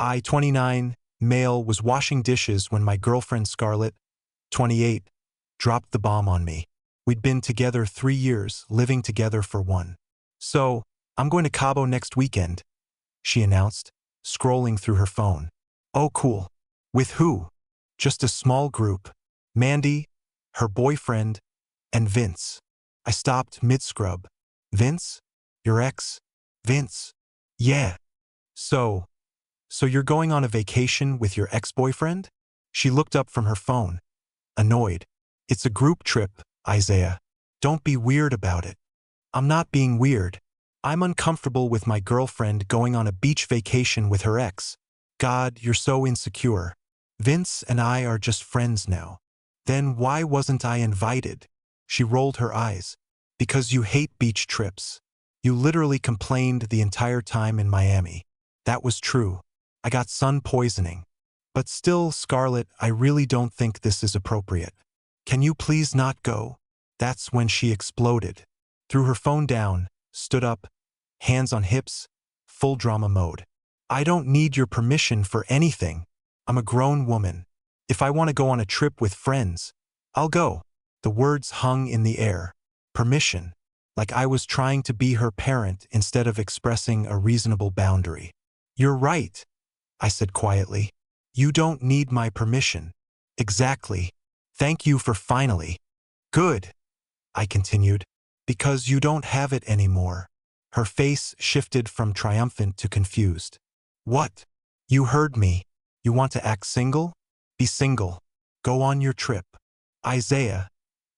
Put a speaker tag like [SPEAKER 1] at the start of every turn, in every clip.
[SPEAKER 1] I, 29, male, was washing dishes when my girlfriend Scarlett, 28, dropped the bomb on me. We'd been together 3 years, living together for 1. So, I'm going to Cabo next weekend, she announced, scrolling through her phone. Oh, cool. With who? Just a small group. Mandy, her boyfriend, and Vince. I stopped mid-scrub. Vince? Your ex? Vince? Yeah. So you're going on a vacation with your ex-boyfriend? She looked up from her phone, annoyed. It's a group trip, Isaiah. Don't be weird about it. I'm not being weird. I'm uncomfortable with my girlfriend going on a beach vacation with her ex. God, you're so insecure. Vince and I are just friends now. Then why wasn't I invited? She rolled her eyes. Because you hate beach trips. You literally complained the entire time in Miami. That was true. I got sun poisoning. But still, Scarlett, I really don't think this is appropriate. Can you please not go? That's when she exploded. Threw her phone down, stood up, hands on hips, full drama mode. I don't need your permission for anything. I'm a grown woman. If I want to go on a trip with friends, I'll go. The words hung in the air. Permission. Like I was trying to be her parent instead of expressing a reasonable boundary. You're right, I said quietly. You don't need my permission. Exactly. Thank you for finally. Good, I continued. Because you don't have it anymore. Her face shifted from triumphant to confused. What? You heard me. You want to act single? Be single. Go on your trip. Isaiah,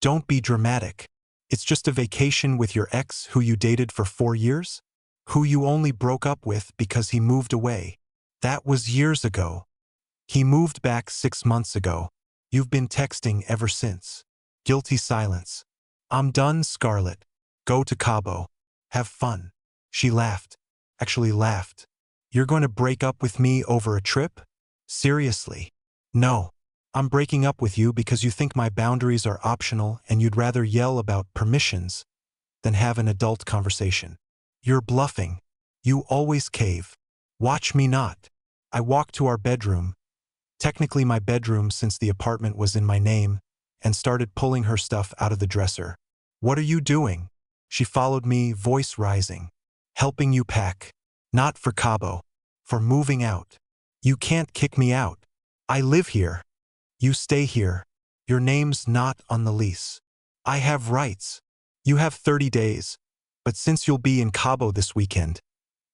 [SPEAKER 1] don't be dramatic. It's just a vacation with your ex who you dated for 4 years? Who you only broke up with because he moved away. That was years ago. He moved back 6 months ago. You've been texting ever since. Guilty silence. I'm done, Scarlett. Go to Cabo. Have fun. She laughed. Actually laughed. You're going to break up with me over a trip? Seriously? No. I'm breaking up with you because you think my boundaries are optional and you'd rather yell about permissions than have an adult conversation. You're bluffing. You always cave. Watch me not. I walked to our bedroom, technically my bedroom since the apartment was in my name, and started pulling her stuff out of the dresser. What are you doing? She followed me, voice rising. Helping you pack. Not for Cabo. For moving out. You can't kick me out. I live here. You stay here. Your name's not on the lease. I have rights. You have 30 days. But since you'll be in Cabo this weekend,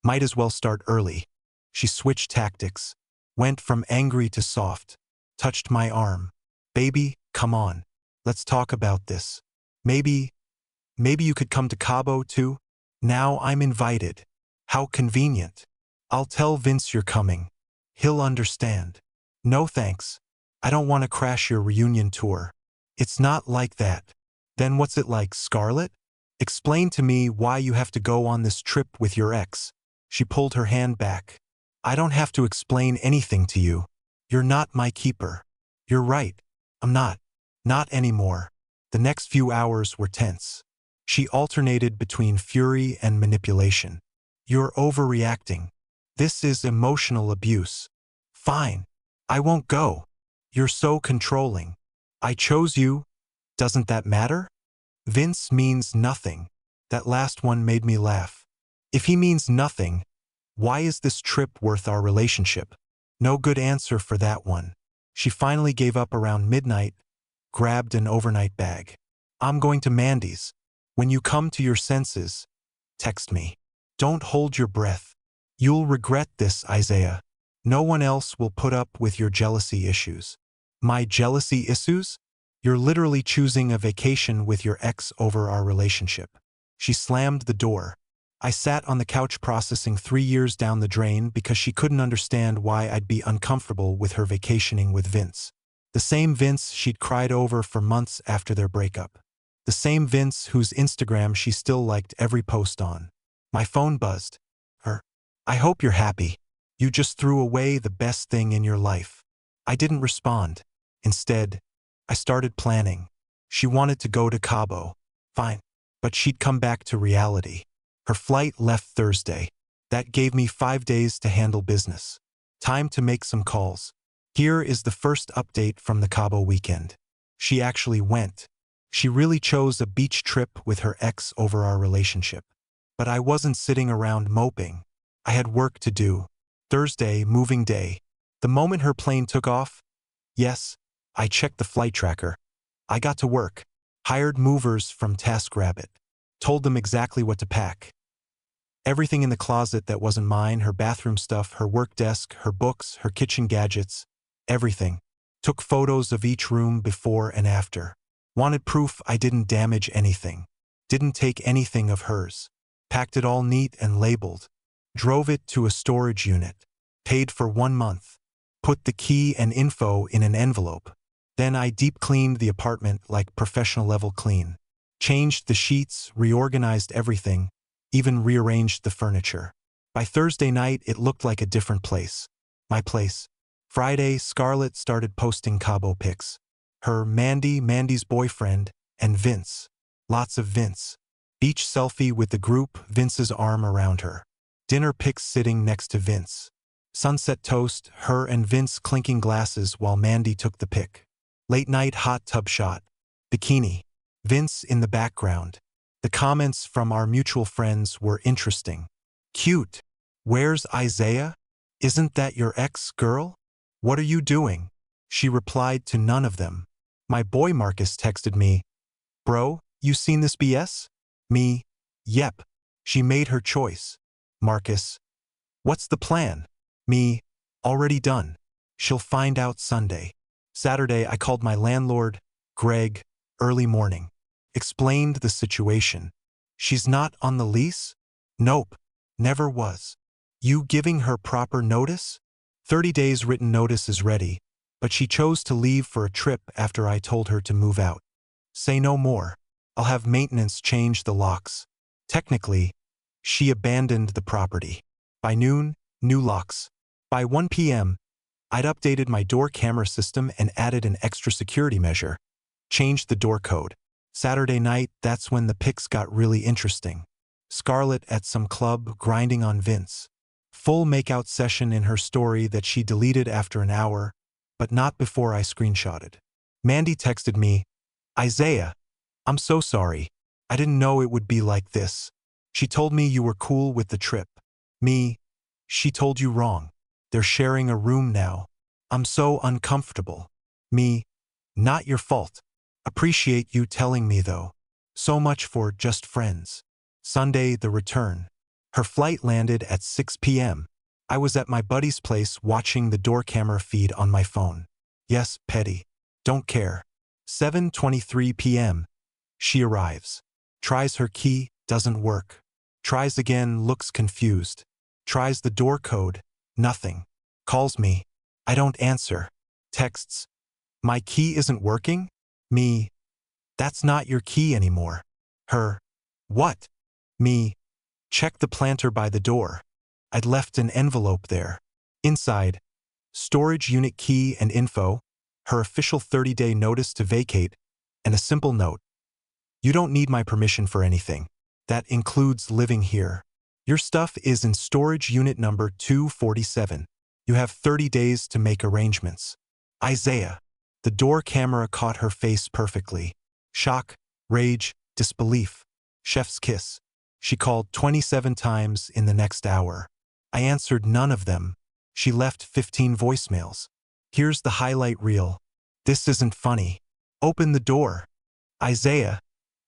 [SPEAKER 1] might as well start early. She switched tactics. Went from angry to soft. Touched my arm. Baby, come on. Let's talk about this. Maybe you could come to Cabo too? Now I'm invited. How convenient. I'll tell Vince you're coming. He'll understand. No thanks. I don't want to crash your reunion tour. It's not like that. Then what's it like, Scarlett? Explain to me why you have to go on this trip with your ex. She pulled her hand back. I don't have to explain anything to you. You're not my keeper. You're right. I'm not. Not anymore. The next few hours were tense. She alternated between fury and manipulation. You're overreacting. This is emotional abuse. Fine. I won't go. You're so controlling. I chose you. Doesn't that matter? Vince means nothing. That last one made me laugh. If he means nothing, why is this trip worth our relationship? No good answer for that one. She finally gave up around midnight, grabbed an overnight bag. I'm going to Mandy's. When you come to your senses, text me. Don't hold your breath. You'll regret this, Isaiah. No one else will put up with your jealousy issues. My jealousy issues? You're literally choosing a vacation with your ex over our relationship. She slammed the door. I sat on the couch processing 3 years down the drain because she couldn't understand why I'd be uncomfortable with her vacationing with Vince. The same Vince she'd cried over for months after their breakup. The same Vince whose Instagram she still liked every post on. My phone buzzed. I hope you're happy. You just threw away the best thing in your life. I didn't respond. Instead, I started planning. She wanted to go to Cabo. Fine. But she'd come back to reality. Her flight left Thursday. That gave me 5 days to handle business. Time to make some calls. Here is the first update from the Cabo weekend. She actually went. She really chose a beach trip with her ex over our relationship. But I wasn't sitting around moping. I had work to do. Thursday, moving day. The moment her plane took off, yes, I checked the flight tracker. I got to work. Hired movers from TaskRabbit. Told them exactly what to pack. Everything in the closet that wasn't mine, her bathroom stuff, her work desk, her books, her kitchen gadgets, everything. Took photos of each room before and after. Wanted proof I didn't damage anything. Didn't take anything of hers. Packed it all neat and labeled. Drove it to a storage unit. Paid for 1 month. Put the key and info in an envelope. Then I deep cleaned the apartment like professional level clean. Changed the sheets, reorganized everything, even rearranged the furniture. By Thursday night, it looked like a different place. My place. Friday, Scarlett started posting Cabo pics. Her, Mandy's boyfriend, and Vince. Lots of Vince. Beach selfie with the group, Vince's arm around her. Dinner pics sitting next to Vince. Sunset toast, her and Vince clinking glasses while Mandy took the pic. Late night hot tub shot. Bikini. Vince in the background. The comments from our mutual friends were interesting. Cute. Where's Isaiah? Isn't that your ex-girl? What are you doing? She replied to none of them. My boy Marcus texted me, Bro, you seen this BS? Me, yep. She made her choice. Marcus, what's the plan? Me, already done. She'll find out Sunday. Saturday, I called my landlord, Greg, early morning. Explained the situation. She's not on the lease? Nope, never was. You giving her proper notice? 30 days written notice is ready, but she chose to leave for a trip after I told her to move out. Say no more. I'll have maintenance change the locks. Technically, she abandoned the property. By noon, new locks. By 1 p.m., I'd updated my door camera system and added an extra security measure. Changed the door code. Saturday night, that's when the pics got really interesting. Scarlett at some club grinding on Vince. Full makeout session in her story that she deleted after an hour, but not before I screenshotted. Mandy texted me, Isaiah, I'm so sorry. I didn't know it would be like this. She told me you were cool with the trip. Me, she told you wrong. They're sharing a room now. I'm so uncomfortable. Me, not your fault. Appreciate you telling me though. So much for just friends. Sunday, the return. Her flight landed at 6 p.m. I was at my buddy's place watching the door camera feed on my phone. Yes, petty. Don't care. 7:23 p.m. She arrives. Tries her key, doesn't work. Tries again, looks confused. Tries the door code, nothing. Calls me. I don't answer. Texts. My key isn't working? Me. That's not your key anymore. Her. What? Me. Check the planter by the door. I'd left an envelope there. Inside. Storage unit key and info. Her official 30-day notice to vacate. And a simple note. You don't need my permission for anything. That includes living here. Your stuff is in storage unit number 247. You have 30 days to make arrangements. Isaiah. The door camera caught her face perfectly. Shock, rage, disbelief. Chef's kiss. She called 27 times in the next hour. I answered none of them. She left 15 voicemails. Here's the highlight reel. This isn't funny. Open the door. Isaiah.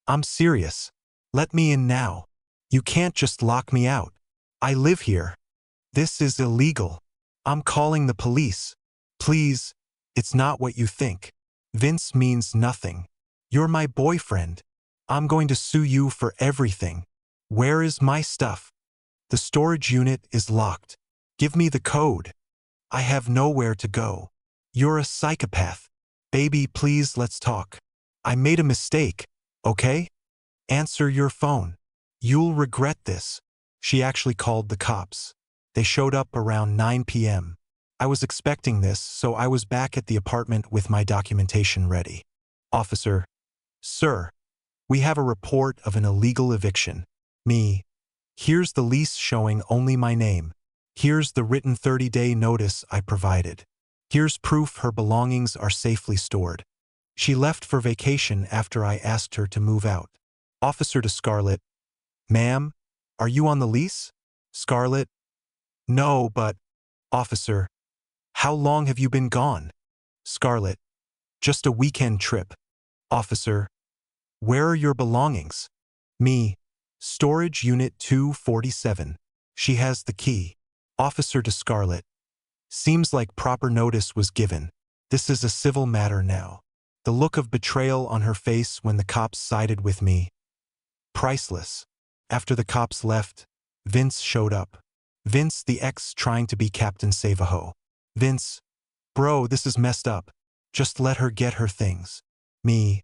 [SPEAKER 1] I'm serious. Let me in now. You can't just lock me out. I live here. This is illegal. I'm calling the police. Please, it's not what you think. Vince means nothing. You're my boyfriend. I'm going to sue you for everything. Where is my stuff? The storage unit is locked. Give me the code. I have nowhere to go. You're a psychopath. Baby, please let's talk. I made a mistake, okay? Answer your phone. You'll regret this. She actually called the cops. They showed up around 9 p.m. I was expecting this, so I was back at the apartment with my documentation ready. Officer. Sir. We have a report of an illegal eviction. Me. Here's the lease showing only my name. Here's the written 30-day notice I provided. Here's proof her belongings are safely stored. She left for vacation after I asked her to move out. Officer to Scarlett, ma'am, are you on the lease? Scarlett, no, but, officer, how long have you been gone? Scarlett, just a weekend trip. Officer, where are your belongings? Me, storage unit 247. She has the key. Officer to Scarlett, seems like proper notice was given. This is a civil matter now. The look of betrayal on her face when the cops sided with me. Priceless. After the cops left, Vince showed up. Vince, the ex trying to be Captain Save-A-Ho. Vince, bro, this is messed up. Just let her get her things. Me,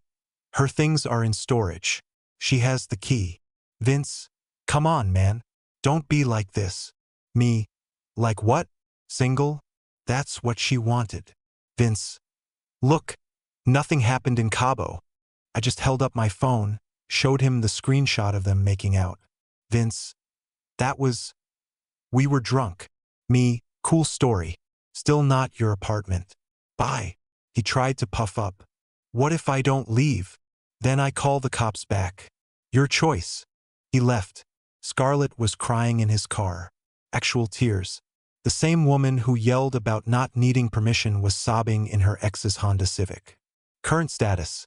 [SPEAKER 1] her things are in storage. She has the key. Vince, come on, man. Don't be like this. Me, like what? Single? That's what she wanted. Vince, look, nothing happened in Cabo. I just held up my phone, showed him the screenshot of them making out. Vince, we were drunk. Me, cool story. Still not your apartment. Bye. He tried to puff up. What if I don't leave? Then I call the cops back. Your choice. He left. Scarlett was crying in his car. Actual tears. The same woman who yelled about not needing permission was sobbing in her ex's Honda Civic. Current status.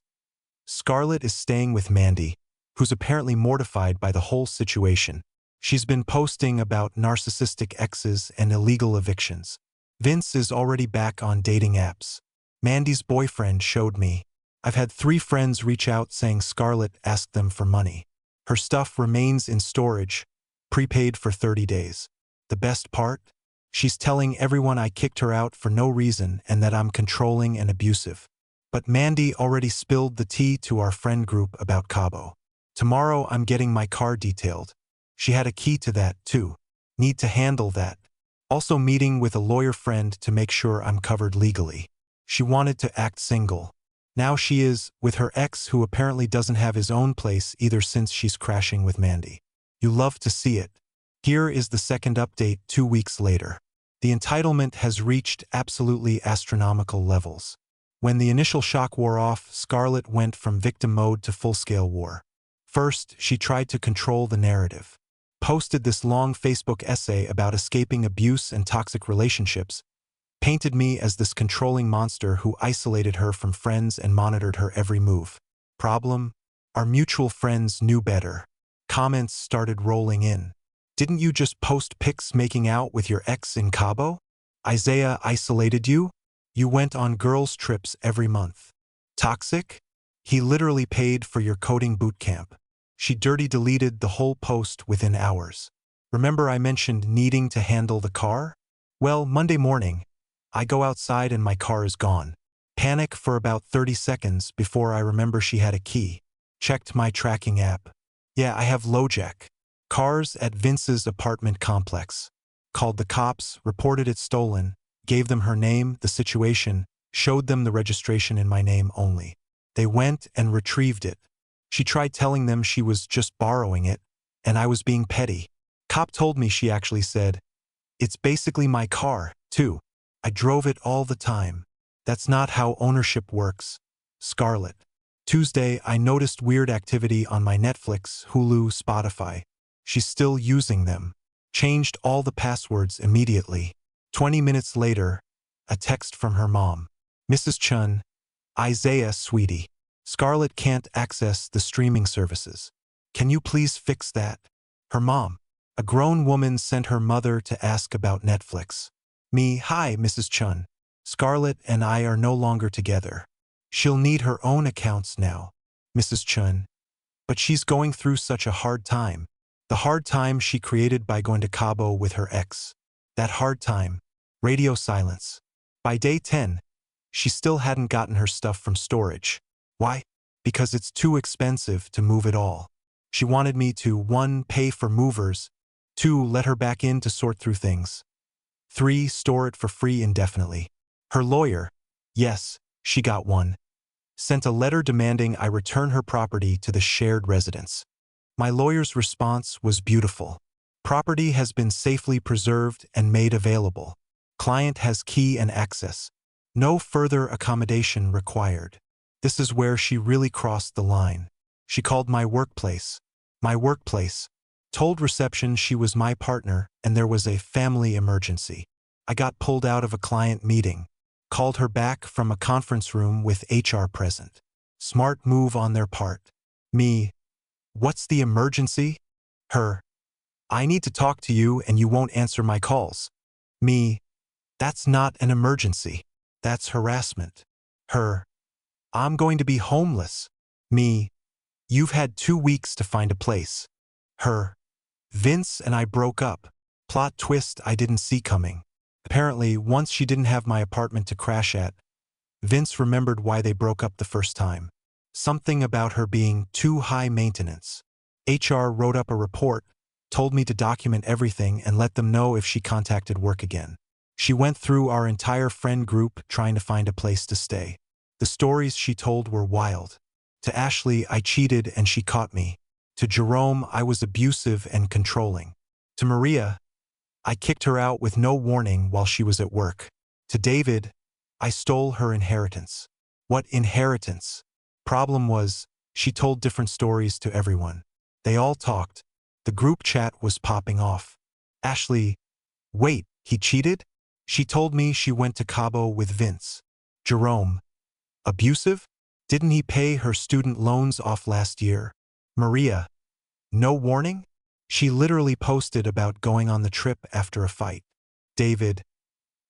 [SPEAKER 1] Scarlett is staying with Mandy, who's apparently mortified by the whole situation. She's been posting about narcissistic exes and illegal evictions. Vince is already back on dating apps. Mandy's boyfriend showed me. I've had 3 friends reach out saying Scarlett asked them for money. Her stuff remains in storage, prepaid for 30 days. The best part? She's telling everyone I kicked her out for no reason and that I'm controlling and abusive. But Mandy already spilled the tea to our friend group about Cabo. Tomorrow I'm getting my car detailed. She had a key to that, too. Need to handle that. Also meeting with a lawyer friend to make sure I'm covered legally. She wanted to act single. Now she is, with her ex who apparently doesn't have his own place either since she's crashing with Mandy. You love to see it. Here is the second update 2 weeks later. The entitlement has reached absolutely astronomical levels. When the initial shock wore off, Scarlett went from victim mode to full-scale war. First, she tried to control the narrative. Posted this long Facebook essay about escaping abuse and toxic relationships, painted me as this controlling monster who isolated her from friends and monitored her every move. Problem? Our mutual friends knew better. Comments started rolling in. Didn't you just post pics making out with your ex in Cabo? Isaiah isolated you? You went on girls' trips every month. Toxic? He literally paid for your coding boot camp. She dirty deleted the whole post within hours. Remember I mentioned needing to handle the car? Well, Monday morning, I go outside and my car is gone. Panic for about 30 seconds before I remember she had a key. Checked my tracking app. Yeah, I have LoJack. Cars at Vince's apartment complex. Called the cops, reported it stolen, gave them her name, the situation, showed them the registration in my name only. They went and retrieved it. She tried telling them she was just borrowing it, and I was being petty. Cop told me she actually said, "It's basically my car, too. I drove it all the time. That's not how ownership works." Scarlett. Tuesday, I noticed weird activity on my Netflix, Hulu, Spotify. She's still using them. Changed all the passwords immediately. 20 minutes later, a text from her mom. Mrs. Chun, Isaiah, sweetie. Scarlett can't access the streaming services. Can you please fix that? Her mom. A grown woman sent her mother to ask about Netflix. Me, hi, Mrs. Chun. Scarlett and I are no longer together. She'll need her own accounts now. Mrs. Chun. But she's going through such a hard time. The hard time she created by going to Cabo with her ex. That hard time. Radio silence. By day 10, she still hadn't gotten her stuff from storage. Why? Because it's too expensive to move it all. She wanted me to 1. Pay for movers, 2. Let her back in to sort through things, 3. Store it for free indefinitely. Her lawyer, yes, she got one, sent a letter demanding I return her property to the shared residence. My lawyer's response was beautiful. Property has been safely preserved and made available. Client has key and access. No further accommodation required. This is where she really crossed the line. She called my workplace. My workplace. Told reception she was my partner and there was a family emergency. I got pulled out of a client meeting. Called her back from a conference room with HR present. Smart move on their part. Me. What's the emergency? Her. I need to talk to you and you won't answer my calls. Me. That's not an emergency. That's harassment. Her. I'm going to be homeless. Me. You've had 2 weeks to find a place. Her. Vince and I broke up. Plot twist I didn't see coming. Apparently, once she didn't have my apartment to crash at, Vince remembered why they broke up the first time. Something about her being too high maintenance. HR wrote up a report, told me to document everything and let them know if she contacted work again. She went through our entire friend group trying to find a place to stay. The stories she told were wild. To Ashley, I cheated and she caught me. To Jerome, I was abusive and controlling. To Maria, I kicked her out with no warning while she was at work. To David, I stole her inheritance. What inheritance? Problem was, she told different stories to everyone. They all talked. The group chat was popping off. Ashley, wait, he cheated? She told me she went to Cabo with Vince. Jerome, abusive? Didn't he pay her student loans off last year? Maria, no warning? She literally posted about going on the trip after a fight. David,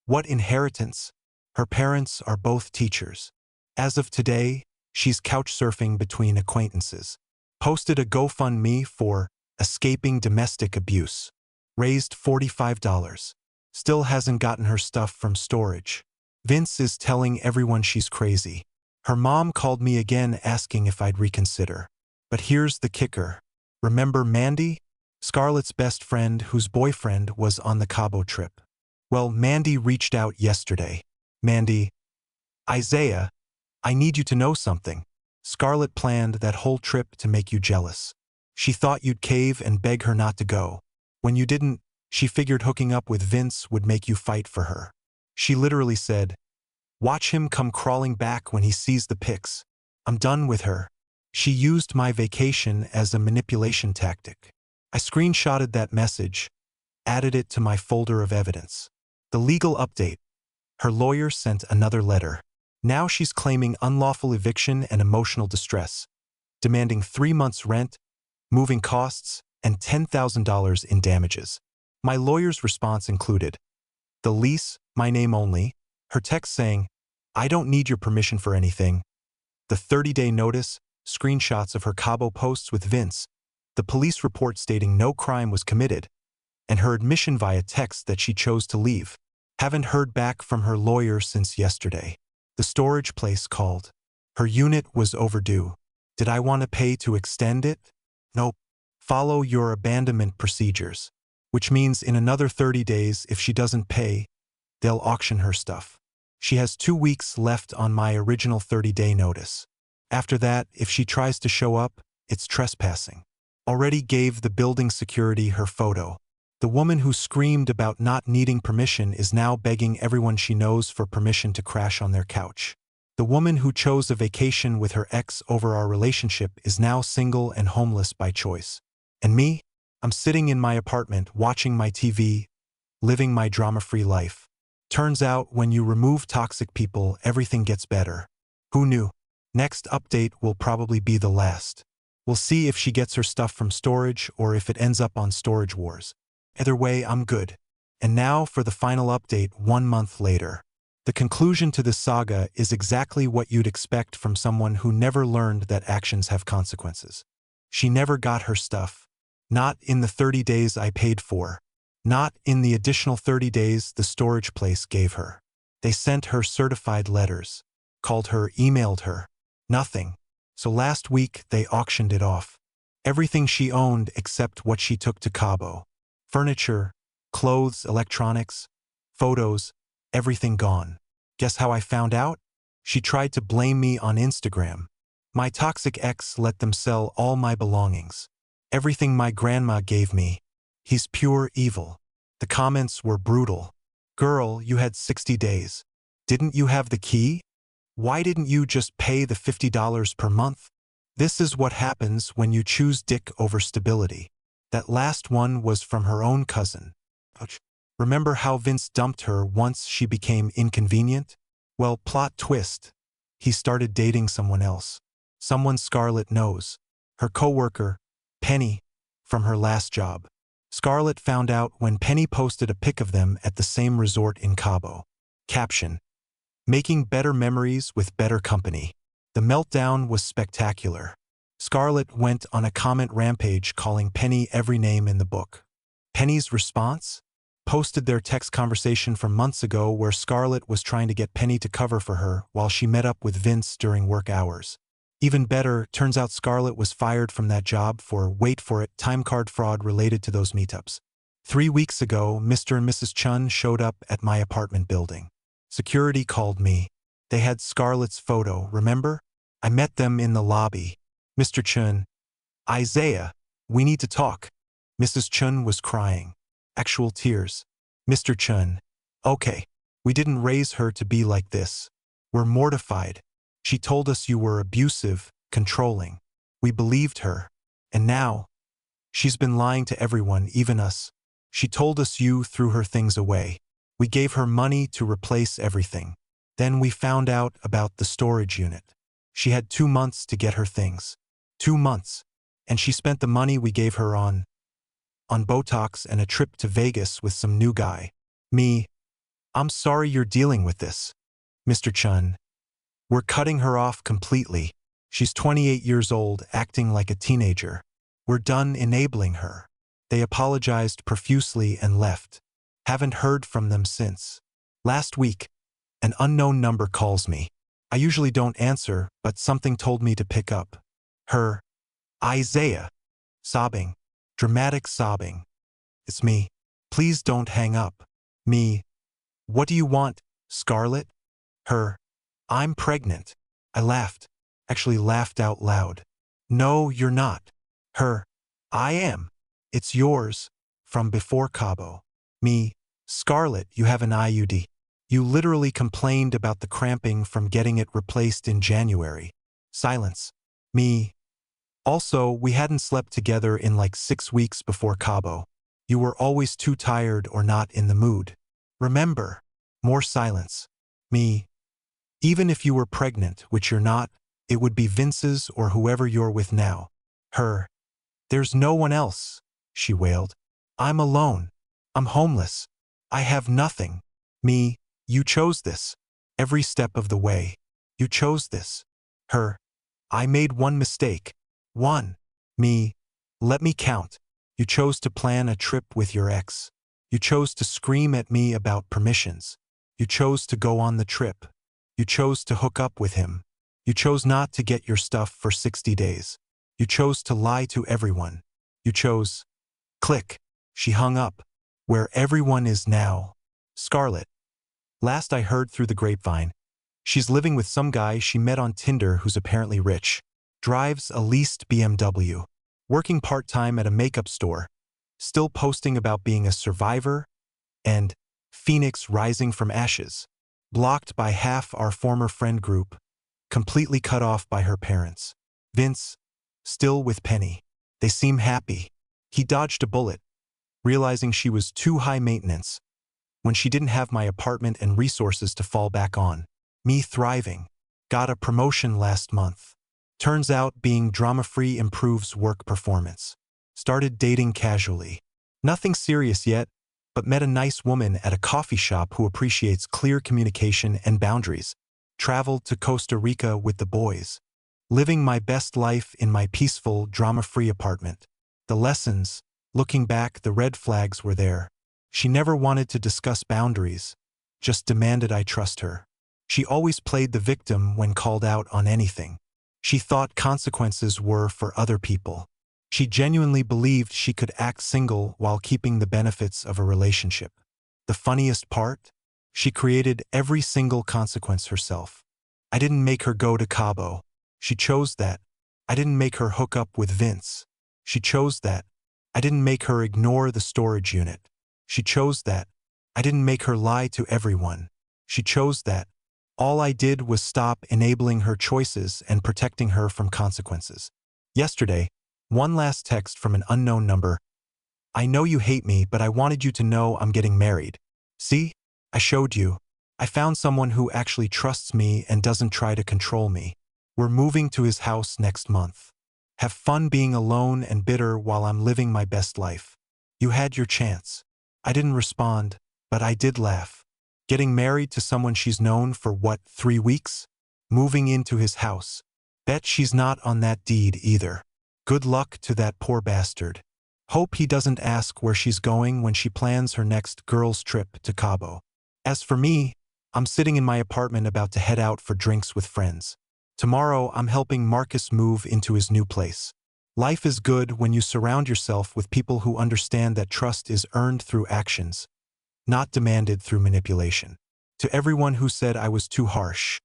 [SPEAKER 1] what inheritance? Her parents are both teachers. As of today, she's couch surfing between acquaintances. Posted a GoFundMe for escaping domestic abuse. Raised $45. Still hasn't gotten her stuff from storage. Vince is telling everyone she's crazy. Her mom called me again asking if I'd reconsider. But here's the kicker. Remember Mandy? Scarlett's best friend whose boyfriend was on the Cabo trip. Well, Mandy reached out yesterday. Mandy, Isaiah, I need you to know something. Scarlett planned that whole trip to make you jealous. She thought you'd cave and beg her not to go. When you didn't, she figured hooking up with Vince would make you fight for her. She literally said, watch him come crawling back when he sees the pics. I'm done with her. She used my vacation as a manipulation tactic. I screenshotted that message, added it to my folder of evidence. The legal update. Her lawyer sent another letter. Now she's claiming unlawful eviction and emotional distress, demanding 3 months' rent, moving costs, and $10,000 in damages. My lawyer's response included the lease, my name only, her text saying, I don't need your permission for anything, the 30-day notice, screenshots of her Cabo posts with Vince, the police report stating no crime was committed, and her admission via text that she chose to leave. Haven't heard back from her lawyer since yesterday. The storage place called. Her unit was overdue. Did I want to pay to extend it? Nope. Follow your abandonment procedures. Which means in another 30 days, if she doesn't pay, they'll auction her stuff. She has 2 weeks left on my original 30-day notice. After that, if she tries to show up, it's trespassing. Already gave the building security her photo. The woman who screamed about not needing permission is now begging everyone she knows for permission to crash on their couch. The woman who chose a vacation with her ex over our relationship is now single and homeless by choice. And me? I'm sitting in my apartment watching my TV, living my drama-free life. Turns out when you remove toxic people, everything gets better. Who knew? Next update will probably be the last. We'll see if she gets her stuff from storage or if it ends up on Storage Wars. Either way, I'm good. And now for the final update 1 month later. The conclusion to this saga is exactly what you'd expect from someone who never learned that actions have consequences. She never got her stuff. Not in the 30 days I paid for. Not in the additional 30 days the storage place gave her. They sent her certified letters. Called her, emailed her. Nothing. So last week they auctioned it off. Everything she owned except what she took to Cabo. Furniture, clothes, electronics, photos, everything gone. Guess how I found out? She tried to blame me on Instagram. My toxic ex let them sell all my belongings. Everything my grandma gave me. He's pure evil. The comments were brutal. Girl, you had 60 days. Didn't you have the key? Why didn't you just pay the $50 per month? This is what happens when you choose dick over stability. That last one was from her own cousin. Ouch. Remember how Vince dumped her once she became inconvenient? Well, plot twist. He started dating someone else. Someone Scarlett knows. Her coworker, Penny, from her last job. Scarlett found out when Penny posted a pic of them at the same resort in Cabo. Caption: making better memories with better company. The meltdown was spectacular. Scarlett went on a comment rampage calling Penny every name in the book. Penny's response? Posted their text conversation from months ago where Scarlett was trying to get Penny to cover for her while she met up with Vince during work hours. Even better, turns out Scarlett was fired from that job for, wait for it, time card fraud related to those meetups. 3 weeks ago, Mr. and Mrs. Chun showed up at my apartment building. Security called me. They had Scarlett's photo, remember? I met them in the lobby. Mr. Chun: Isaiah, we need to talk. Mrs. Chun was crying. Actual tears. Mr. Chun: okay. We didn't raise her to be like this. We're mortified. She told us you were abusive, controlling. We believed her. And now, she's been lying to everyone, even us. She told us you threw her things away. We gave her money to replace everything. Then we found out about the storage unit. She had 2 months to get her things. 2 months. And she spent the money we gave her on Botox and a trip to Vegas with some new guy. Me: I'm sorry you're dealing with this. Mr. Chun: we're cutting her off completely. She's 28 years old, acting like a teenager. We're done enabling her. They apologized profusely and left. Haven't heard from them since. Last week, an unknown number calls me. I usually don't answer, but something told me to pick up. Her: Isaiah. Sobbing. Dramatic sobbing. It's me. Please don't hang up. Me: what do you want, Scarlett? Her: I'm pregnant. I laughed. Actually laughed out loud. No, you're not. Her: I am. It's yours. From before Cabo. Me: Scarlett, you have an IUD. You literally complained about the cramping from getting it replaced in January. Silence. Me: also, we hadn't slept together in like 6 weeks before Cabo. You were always too tired or not in the mood. Remember. More silence. Me: even if you were pregnant, which you're not, it would be Vince's or whoever you're with now. Her: there's no one else, she wailed. I'm alone. I'm homeless. I have nothing. Me: you chose this. Every step of the way. You chose this. Her: I made one mistake. One. Me: let me count. You chose to plan a trip with your ex. You chose to scream at me about permissions. You chose to go on the trip. You chose to hook up with him. You chose not to get your stuff for 60 days. You chose to lie to everyone. You chose. Click. She hung up. Where everyone is now. Scarlett. Last I heard through the grapevine, she's living with some guy she met on Tinder who's apparently rich. Drives a leased BMW. Working part-time at a makeup store. Still posting about being a survivor and Phoenix rising from ashes. Blocked by half our former friend group. Completely cut off by her parents. Vince. Still with Penny. They seem happy. He dodged a bullet, realizing she was too high maintenance when she didn't have my apartment and resources to fall back on. Me thriving. Got a promotion last month. Turns out being drama-free improves work performance. Started dating casually. Nothing serious yet, but met a nice woman at a coffee shop who appreciates clear communication and boundaries. Traveled to Costa Rica with the boys. Living my best life in my peaceful, drama-free apartment. The lessons, looking back, the red flags were there. She never wanted to discuss boundaries, just demanded I trust her. She always played the victim when called out on anything. She thought consequences were for other people. She genuinely believed she could act single while keeping the benefits of a relationship. The funniest part? She created every single consequence herself. I didn't make her go to Cabo. She chose that. I didn't make her hook up with Vince. She chose that. I didn't make her ignore the storage unit. She chose that. I didn't make her lie to everyone. She chose that. All I did was stop enabling her choices and protecting her from consequences. Yesterday, one last text from an unknown number. I know you hate me, but I wanted you to know I'm getting married. See? I showed you. I found someone who actually trusts me and doesn't try to control me. We're moving to his house next month. Have fun being alone and bitter while I'm living my best life. You had your chance. I didn't respond, but I did laugh. Getting married to someone she's known for, 3 weeks? Moving into his house. Bet she's not on that deed either. Good luck to that poor bastard. Hope he doesn't ask where she's going when she plans her next girls' trip to Cabo. As for me, I'm sitting in my apartment about to head out for drinks with friends. Tomorrow, I'm helping Marcus move into his new place. Life is good when you surround yourself with people who understand that trust is earned through actions, not demanded through manipulation. To everyone who said I was too harsh,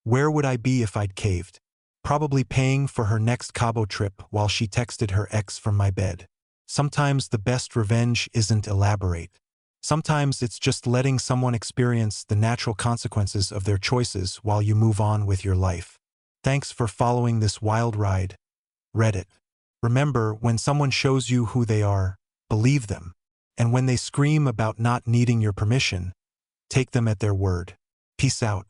[SPEAKER 1] where would I be if I'd caved? Probably paying for her next Cabo trip while she texted her ex from my bed. Sometimes the best revenge isn't elaborate. Sometimes it's just letting someone experience the natural consequences of their choices while you move on with your life. Thanks for following this wild ride, Reddit. Remember, when someone shows you who they are, believe them. And when they scream about not needing your permission, take them at their word. Peace out.